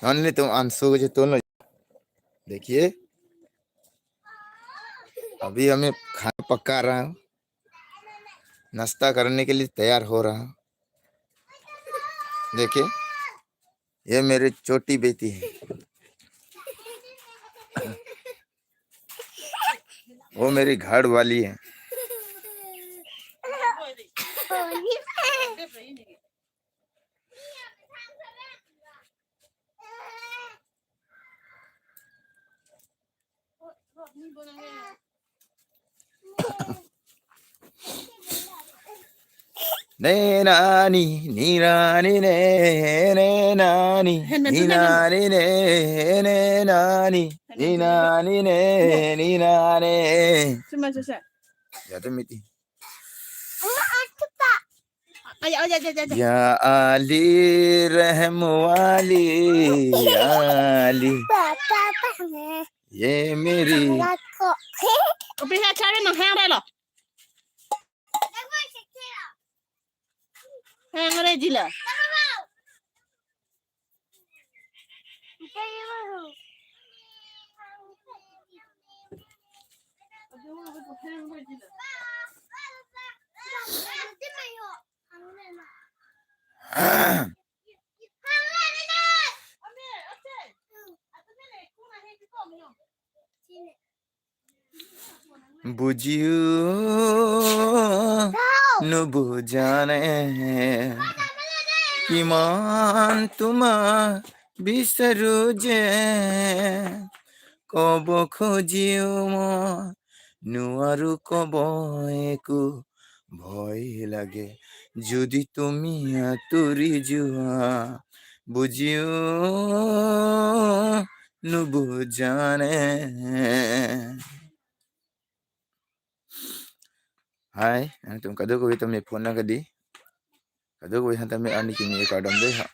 नहीं तुम अंशु को जो तो लो। देखिए अभी हमें खाना पका रहा हूँ, नाश्ता करने के लिए तैयार हो रहा हूँ। देखिए ये मेरी छोटी बेटी है, वो मेरी घर वाली है। ने नानी नी नानी ने नानी नी नानी ने नानी नी नानी ने नी नानी ya miti ya Ali रहम वाली Ali ये मेरी बुझियो नुबु जाने किमान तुमा बिसरु जे कब खोजियो म नुआरु कब एकु भय लागे যদি তুমি আতুরি জুয়া বুঝিও নুবু জানে hai tum kadu ko tum ne phone na kadi kadu ko han tam me ani ki ni ka dam de ha